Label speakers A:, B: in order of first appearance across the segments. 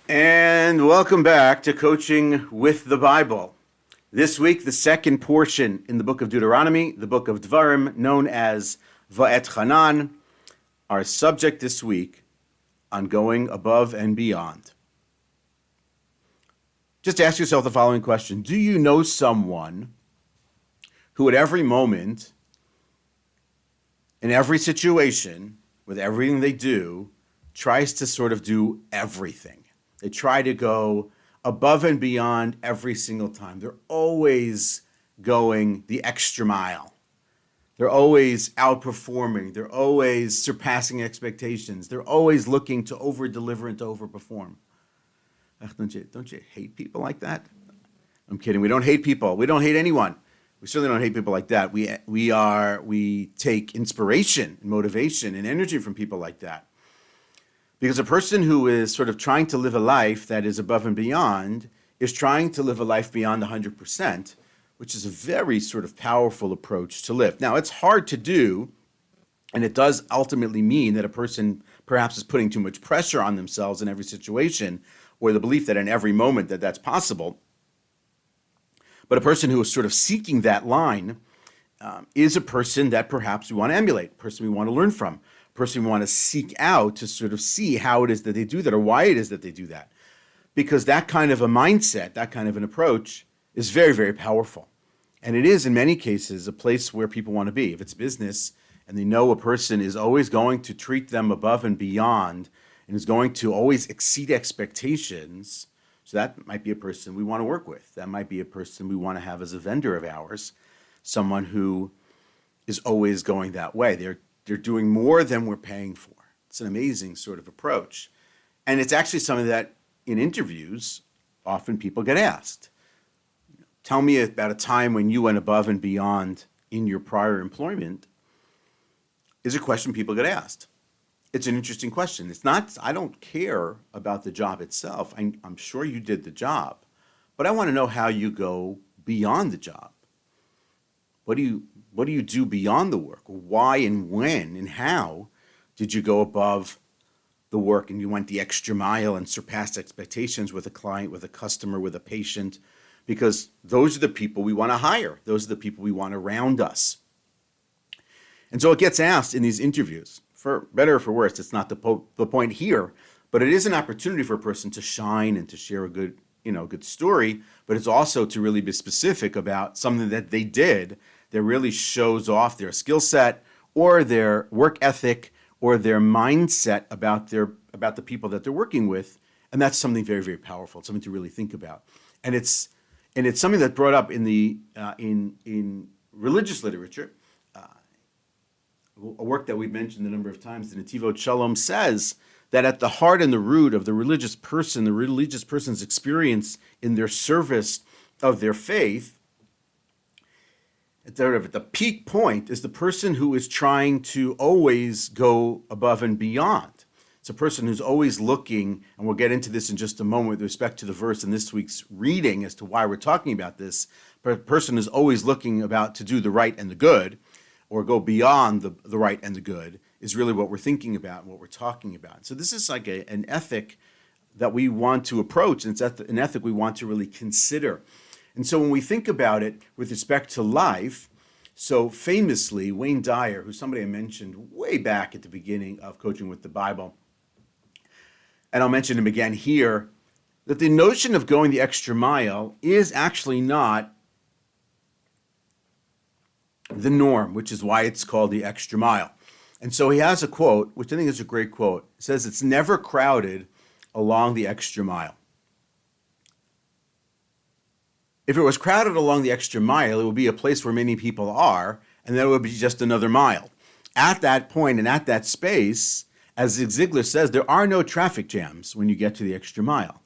A: And welcome back to Coaching with the Bible. This week, the second portion in the book of Deuteronomy, the book of Dvarim, known as Va'et Hanan. Our subject this week on going above and beyond. Just ask yourself the following question. Do you know someone who at every moment, in every situation, with everything they do, tries to sort of do everything? They try to go above and beyond every single time. They're always going the extra mile. They're always outperforming. They're always surpassing expectations. They're always looking to over-deliver and to overperform. Don't you hate people like that? I'm kidding. We don't hate people. We don't hate anyone. We certainly don't hate people like that. We take inspiration and motivation and energy from people like that. Because a person who is sort of trying to live a life that is above and beyond is trying to live a life beyond 100%, which is a very sort of powerful approach to live. Now, it's hard to do, and it does ultimately mean that a person perhaps is putting too much pressure on themselves in every situation, or the belief that in every moment that that's possible. But a person who is sort of seeking that line is a person that perhaps we want to emulate, a person we want to learn from, person we want to seek out to sort of see how it is that they do that or why it is that they do that. Because that kind of a mindset, that kind of an approach is very, very powerful. And it is, in many cases, a place where people want to be. If it's business and they know a person is always going to treat them above and beyond and is going to always exceed expectations, so that might be a person we want to work with. That might be a person we want to have as a vendor of ours, someone who is always going that way. They're doing more than we're paying for. It's an amazing sort of approach. And it's actually something that in interviews, often people get asked. Tell me about a time when you went above and beyond in your prior employment, is a question people get asked. It's an interesting question. It's not, I don't care about the job itself. I'm sure you did the job, but I want to know how you go beyond the job. What do you do beyond the work? Why and when and how did you go above the work and you went the extra mile and surpassed expectations with a client, with a customer, with a patient? Because those are the people we want to hire. Those are the people we want around us. And so it gets asked in these interviews, for better or for worse. It's not the point here, but it is an opportunity for a person to shine and to share a good story, but it's also to really be specific about something that they did that really shows off their skill set or their work ethic or their mindset about the people that they're working with. And that's something very, very powerful, something to really think about. And it's something that's brought up in the in religious literature. A work that we've mentioned a number of times, the Netivot Shalom, says that at the heart and the root of the religious person's experience in their service of their faith, at the peak point, is the person who is trying to always go above and beyond. It's a person who's always looking, and we'll get into this in just a moment with respect to the verse in this week's reading as to why we're talking about this, but a person is always looking about to do the right and the good, or go beyond the right and the good, is really what we're thinking about and what we're talking about. So this is like an ethic that we want to approach, and it's an ethic we want to really consider. And so when we think about it with respect to life, so famously, Wayne Dyer, who's somebody I mentioned way back at the beginning of Coaching with the Bible, and I'll mention him again here, that the notion of going the extra mile is actually not the norm, which is why it's called the extra mile. And so he has a quote, which I think is a great quote. It says, "It's never crowded along the extra mile." If it was crowded along the extra mile, it would be a place where many people are, and then it would be just another mile. At that point and at that space, as Zig Ziglar says, there are no traffic jams when you get to the extra mile.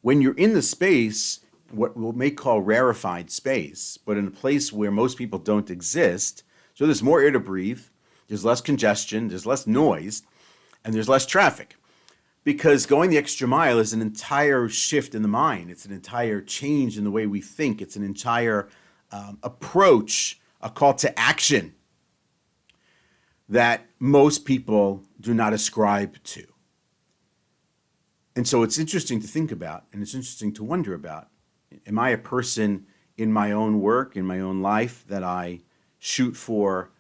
A: When you're in the space, what we may call rarefied space, but in a place where most people don't exist, so there's more air to breathe, there's less congestion, there's less noise, and there's less traffic. Because going the extra mile is an entire shift in the mind. It's an entire change in the way we think. It's an entire approach, a call to action that most people do not ascribe to. And so it's interesting to think about, and it's interesting to wonder about. Am I a person in my own work, in my own life, that I shoot for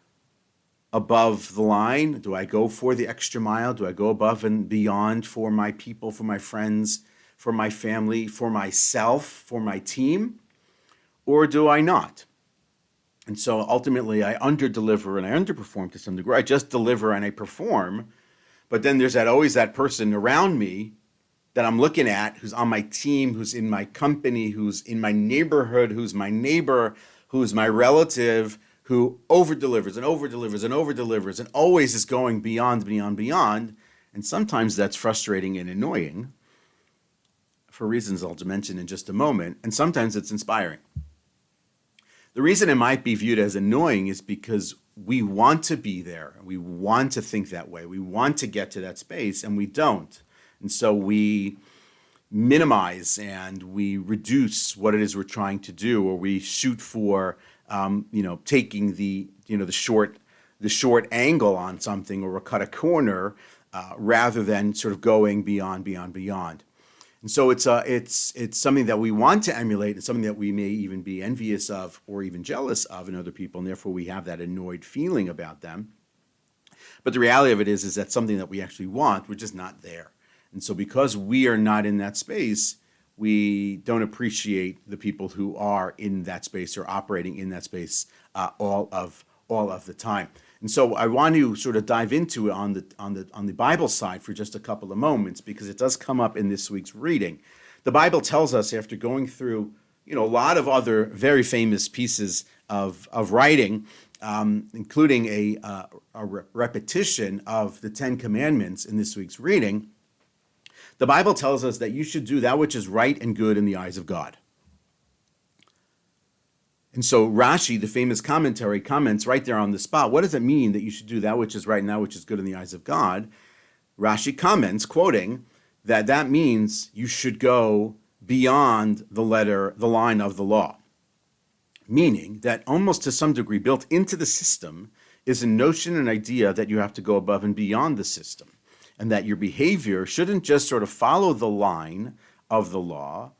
A: above the line? Do I go for the extra mile? Do I go above and beyond for my people, for my friends, for my family, for myself, for my team? Or do I not? And so ultimately I underdeliver and I underperform to some degree. I just deliver and I perform, but then there's always that person around me that I'm looking at, who's on my team, who's in my company, who's in my neighborhood, who's my neighbor, who's my relative, who over-delivers and over-delivers and over-delivers and always is going beyond, beyond, beyond. And sometimes that's frustrating and annoying for reasons I'll mention in just a moment. And sometimes it's inspiring. The reason it might be viewed as annoying is because we want to be there. We want to think that way. We want to get to that space, and we don't. And so we minimize and we reduce what it is we're trying to do, or we shoot for, taking the short angle on something, or we'll cut a corner rather than sort of going beyond, beyond, beyond. And so it's something that we want to emulate. It's something that we may even be envious of or even jealous of in other people, and therefore we have that annoyed feeling about them. But the reality of it is that something that we actually want, we're just not there. And so because we are not in that space, we don't appreciate the people who are in that space or operating in that space all of the time. And so I want to sort of dive into it on the Bible side for just a couple of moments, because it does come up in this week's reading. The Bible tells us, after going through a lot of other very famous pieces of writing, including a repetition of the Ten Commandments in this week's reading, the Bible tells us that you should do that which is right and good in the eyes of God. And so Rashi, the famous commentary, comments right there on the spot. What does it mean that you should do that which is right and that which is good in the eyes of God? Rashi comments, quoting, that means you should go beyond the line of the law. Meaning that almost to some degree built into the system is a notion, an idea that you have to go above and beyond the system, and that your behavior shouldn't just sort of follow the line of the law,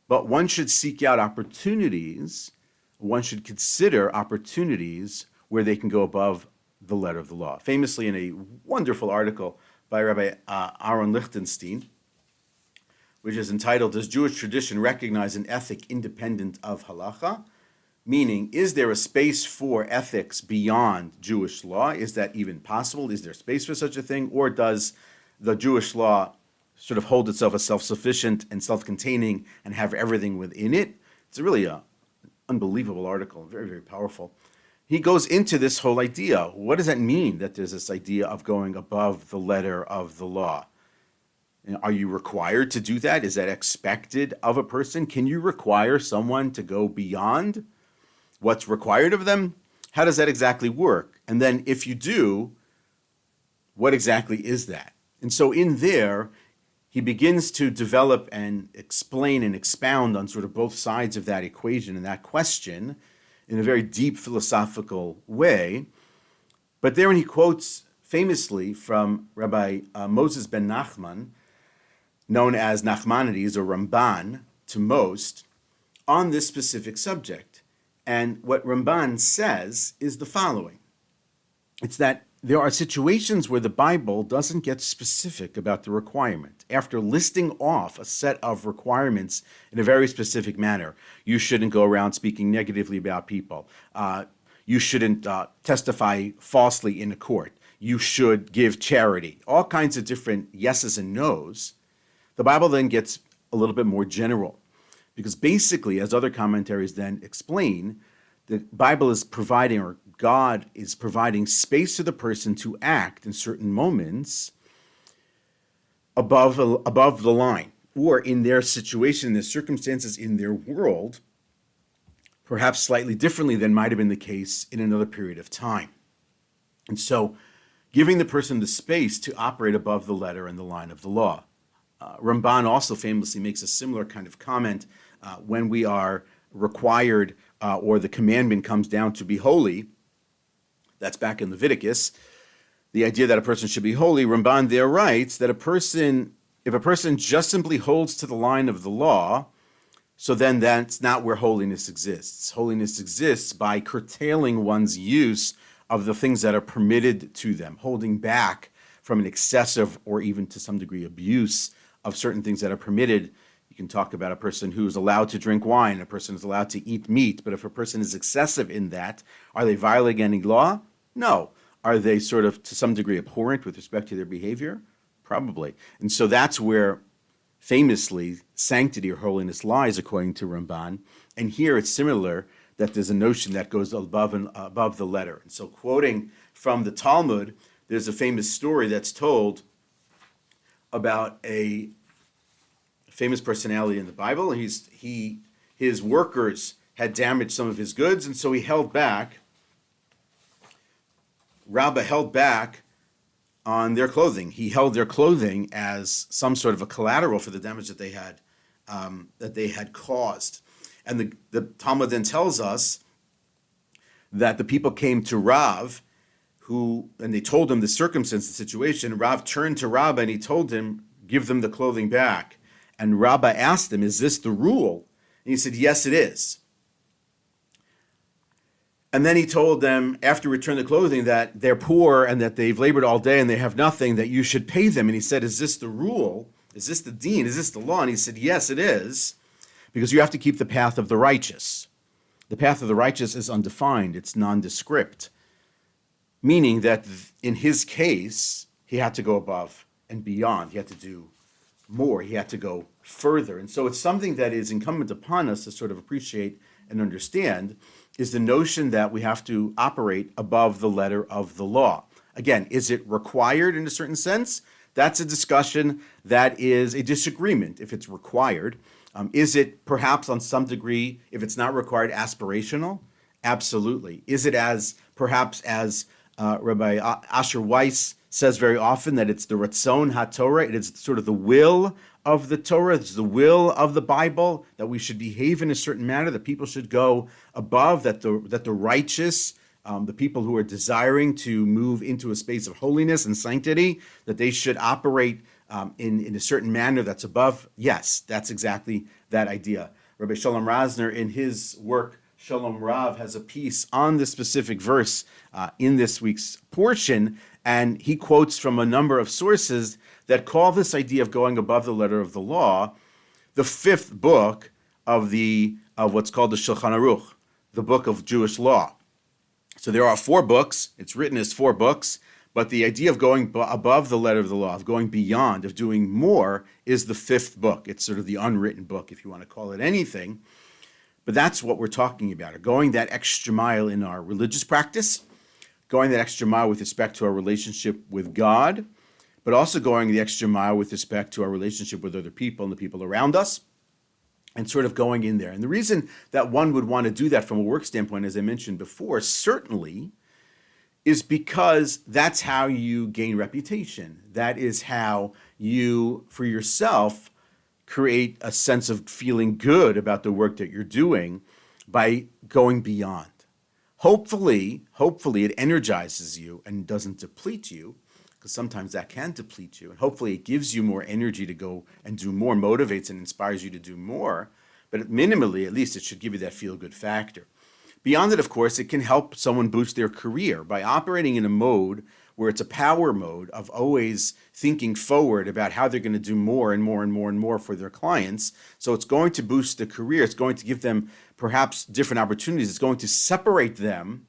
A: but one should seek out opportunities. One should consider opportunities where they can go above the letter of the law. Famously, in a wonderful article by Rabbi Aharon Lichtenstein, which is entitled, "Does Jewish Tradition Recognize an Ethic Independent of Halacha?" Meaning, is there a space for ethics beyond Jewish law? Is that even possible? Is there space for such a thing? Or does the Jewish law sort of hold itself as self-sufficient and self-containing and have everything within it? It's really a unbelievable article, very, very powerful. He goes into this whole idea. What does that mean, that there's this idea of going above the letter of the law? Are you required to do that? Is that expected of a person? Can you require someone to go beyond what's required of them? How does that exactly work? And then if you do, what exactly is that? And so in there, he begins to develop and explain and expound on sort of both sides of that equation and that question in a very deep philosophical way. But therein he quotes famously from Rabbi Moses ben Nachman, known as Nachmanides or Ramban to most, on this specific subject. And what Ramban says is the following. It's that there are situations where the Bible doesn't get specific about the requirement. After listing off a set of requirements in a very specific manner, you shouldn't go around speaking negatively about people. You shouldn't testify falsely in a court. You should give charity. All kinds of different yeses and nos. The Bible then gets a little bit more general, because basically, as other commentaries then explain, the Bible is providing, or God is providing, space to the person to act in certain moments above the line, or in their situation, their circumstances, in their world, perhaps slightly differently than might have been the case in another period of time. And so giving the person the space to operate above the letter and the line of the law. Ramban also famously makes a similar kind of comment when we are required or the commandment comes down to be holy. That's back in Leviticus. The idea that a person should be holy, Ramban there writes that a person If a person just simply holds to the line of the law, so then that's not where holiness exists. Holiness exists by curtailing one's use of the things that are permitted to them, holding back from an excessive or even to some degree abuse of certain things that are permitted. You can talk about a person who is allowed to drink wine, a person is allowed to eat meat, but if a person is excessive in that, are they violating any law? No. Are they sort of to some degree abhorrent with respect to their behavior? Probably. And so that's where famously sanctity or holiness lies, according to Ramban. And here it's similar, that there's a notion that goes above the letter. And so quoting from the Talmud, there's a famous story that's told about a famous personality in the Bible. His workers had damaged some of his goods, and so he held back. Rabbah held back on their clothing. He held their clothing as some sort of a collateral for the damage that they had caused. And the Talmud then tells us that the people came to Rav, and they told him the circumstance, the situation. Rav turned to Rabbah and he told him, give them the clothing back. And Rabbah asked him, is this the rule? And he said, yes, it is. And then he told them, after return the clothing, that they're poor and that they've labored all day and they have nothing, that you should pay them. And he said, is this the rule? Is this the deen? Is this the law? And he said, yes, it is, because you have to keep the path of the righteous. The path of the righteous is undefined. It's nondescript, meaning that in his case, he had to go above and beyond. He had to do more. He had to go further. And so it's something that is incumbent upon us to sort of appreciate and understand, is the notion that we have to operate above the letter of the law. Again, is it required in a certain sense? That's a discussion that is a disagreement if it's required. Is it perhaps on some degree, if it's not required, aspirational? Absolutely. Is it perhaps as Rabbi Asher Weiss says very often, that it's the Ratzon HaTorah, it is sort of the will of the Torah, it's the will of the Bible, that we should behave in a certain manner, that people should go above, that the righteous, the people who are desiring to move into a space of holiness and sanctity, that they should operate in a certain manner that's above. Yes, that's exactly that idea. Rabbi Shalom Rasner, in his work, Shalom Rav, has a piece on this specific verse in this week's portion, and he quotes from a number of sources that call this idea of going above the letter of the law the fifth book of what's called the Shulchan Aruch, the book of Jewish law. So there are 4 books. It's written as 4 books, but the idea of going above the letter of the law, of going beyond, of doing more, is the 5th book. It's sort of the unwritten book, if you want to call it anything. But that's what we're talking about, going that extra mile in our religious practice, going that extra mile with respect to our relationship with God, but also going the extra mile with respect to our relationship with other people and the people around us, and sort of going in there. And the reason that one would want to do that from a work standpoint, as I mentioned before, certainly is because that's how you gain reputation. That is how you, for yourself, create a sense of feeling good about the work that you're doing by going beyond. Hopefully it energizes you and doesn't deplete you, because sometimes that can deplete you. And hopefully it gives you more energy to go and do more, motivates and inspires you to do more. But minimally, at least, it should give you that feel-good factor. Beyond it, of course, it can help someone boost their career by operating in a mode where it's a power mode of always thinking forward about how they're going to do more and more and more and more for their clients. So it's going to boost the career. It's going to give them perhaps different opportunities. It's going to separate them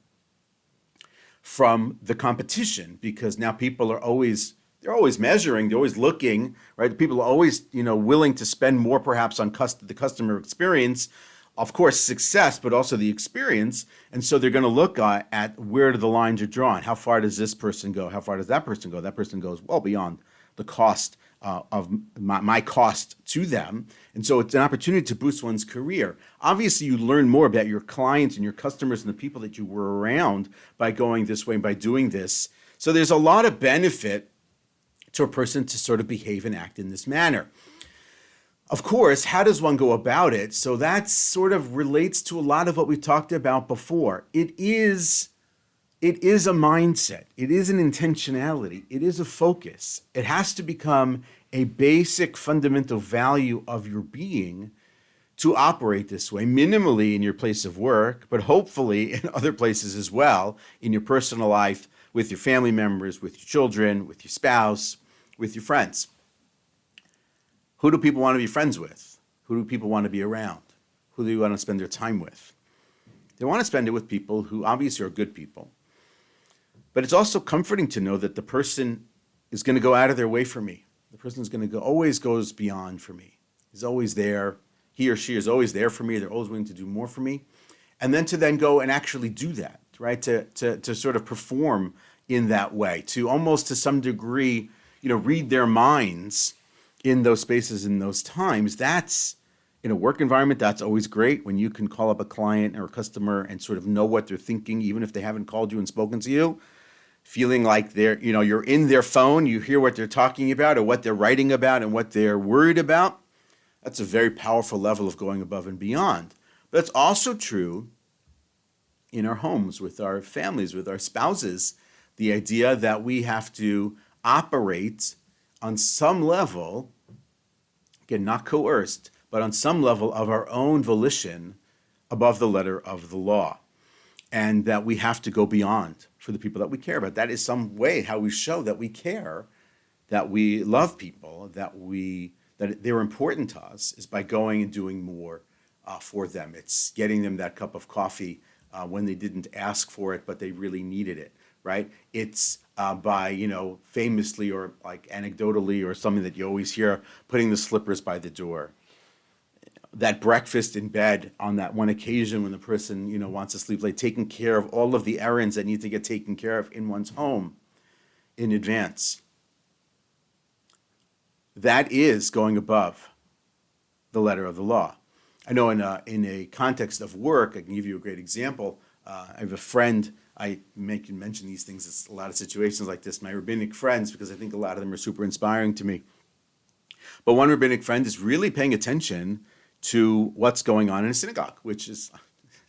A: from the competition, because now people are always measuring, they're always looking, right? People are always, willing to spend more perhaps on the customer experience, of course, success, but also the experience. And so they're going to look at where the lines are drawn. How far does this person go? How far does that person go? That person goes well beyond the cost of my cost to them. And so it's an opportunity to boost one's career. Obviously, you learn more about your clients and your customers and the people that you were around by going this way and by doing this. So there's a lot of benefit to a person to sort of behave and act in this manner. Of course, how does one go about it? So that sort of relates to a lot of what we talked about before. It is a mindset. It is an intentionality. It is a focus. It has to become a basic fundamental value of your being to operate this way, minimally in your place of work, but hopefully in other places as well, in your personal life, with your family members, with your children, with your spouse, with your friends. Who do people want to be friends with? Who do people want to be around? Who do you want to spend their time with? They want to spend it with people who obviously are good people. But it's also comforting to know that the person is going to go out of their way for me. The person is going to go, always goes beyond for me. He's always there. He or she is always there for me. They're always willing to do more for me. And then to then go and actually do that, right? To sort of perform in that way, to almost to some degree, read their minds in those spaces, in those times. That's, in a work environment, that's always great when you can call up a client or a customer and sort of know what they're thinking, even if they haven't called you and spoken to you, feeling like you're in their phone, you hear what they're talking about or what they're writing about and what they're worried about. That's a very powerful level of going above and beyond. But it's also true in our homes, with our families, with our spouses, the idea that we have to operate on some level, again, not coerced, but on some level of our own volition above the letter of the law. And that we have to go beyond for the people that we care about. That is some way how we show that we care, that we love people, that they're important to us, is by going and doing more for them. It's getting them that cup of coffee when they didn't ask for it, but they really needed it, right? It's by, famously or like anecdotally or something that you always hear, putting the slippers by the door. That breakfast in bed on that one occasion when the person, wants to sleep late, taking care of all of the errands that need to get taken care of in one's home in advance. That is going above the letter of the law. I know in a context of work, I can give you a great example. I have a friend, I can mention these things, it's a lot of situations like this, my rabbinic friends, because I think a lot of them are super inspiring to me. But one rabbinic friend is really paying attention to what's going on in a synagogue, which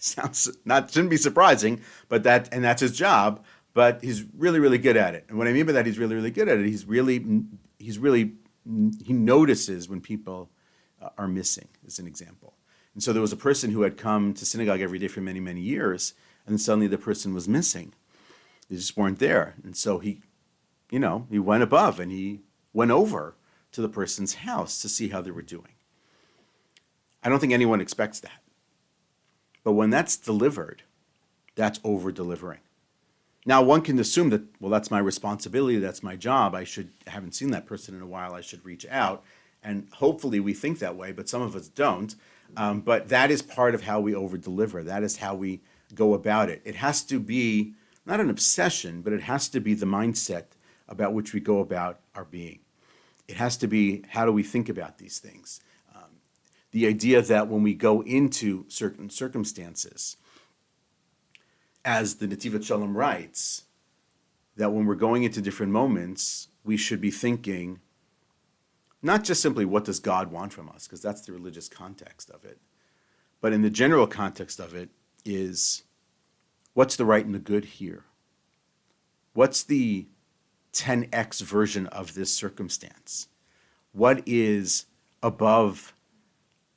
A: shouldn't be surprising, but that's his job. But he's really, really good at it. And what I mean by that, he's really, really good at it. He notices when people are missing, as an example. And so there was a person who had come to synagogue every day for many, many years, and then suddenly the person was missing. They just weren't there. And so he went above and he went over to the person's house to see how they were doing. I don't think anyone expects that. But when that's delivered, that's over-delivering. Now, one can assume that, well, that's my responsibility, that's my job, I haven't seen that person in a while, I should reach out. And hopefully we think that way, but some of us don't. But that is part of how we over-deliver. That is how we go about it. It has to be, not an obsession, but it has to be the mindset about which we go about our being. It has to be, how do we think about these things? The idea that when we go into certain circumstances, as the Netivot Shalom writes, that when we're going into different moments, we should be thinking, not just simply what does God want from us, because that's the religious context of it, but in the general context of it is, what's the right and the good here? What's the 10x version of this circumstance? What is above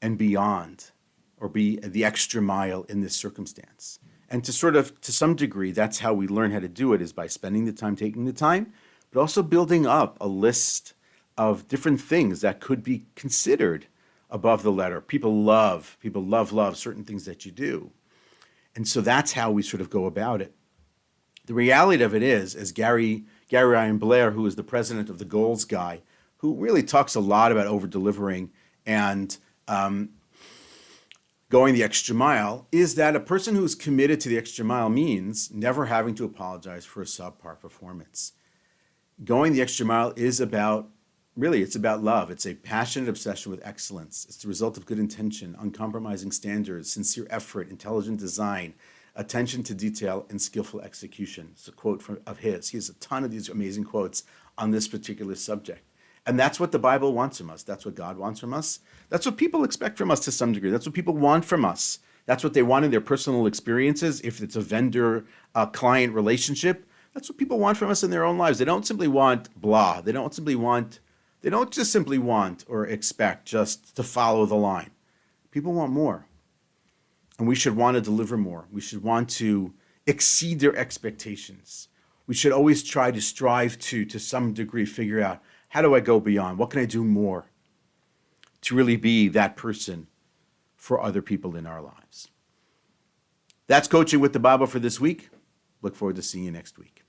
A: and beyond, or be the extra mile in this circumstance? And to some degree, that's how we learn how to do it, is by spending the time, taking the time, but also building up a list of different things that could be considered above the letter. People love certain things that you do. And so that's how we sort of go about it. The reality of it is, as Gary Ryan Blair, who is the president of the Goals Guy, who really talks a lot about over-delivering and going the extra mile, is that a person who's committed to the extra mile means never having to apologize for a subpar performance. Going the extra mile is about, really, it's about love. It's a passionate obsession with excellence. It's the result of good intention, uncompromising standards, sincere effort, intelligent design, attention to detail, and skillful execution. It's a quote of his. He has a ton of these amazing quotes on this particular subject. And that's what the Bible wants from us. That's what God wants from us. That's what people expect from us to some degree. That's what people want from us. That's what they want in their personal experiences. If it's a vendor-client relationship, that's what people want from us in their own lives. They don't simply want blah. They They don't just simply want or expect just to follow the line. People want more. And we should want to deliver more. We should want to exceed their expectations. We should always try to strive to some degree, figure out, how do I go beyond? What can I do more to really be that person for other people in our lives? That's Coaching with the Bible for this week. Look forward to seeing you next week.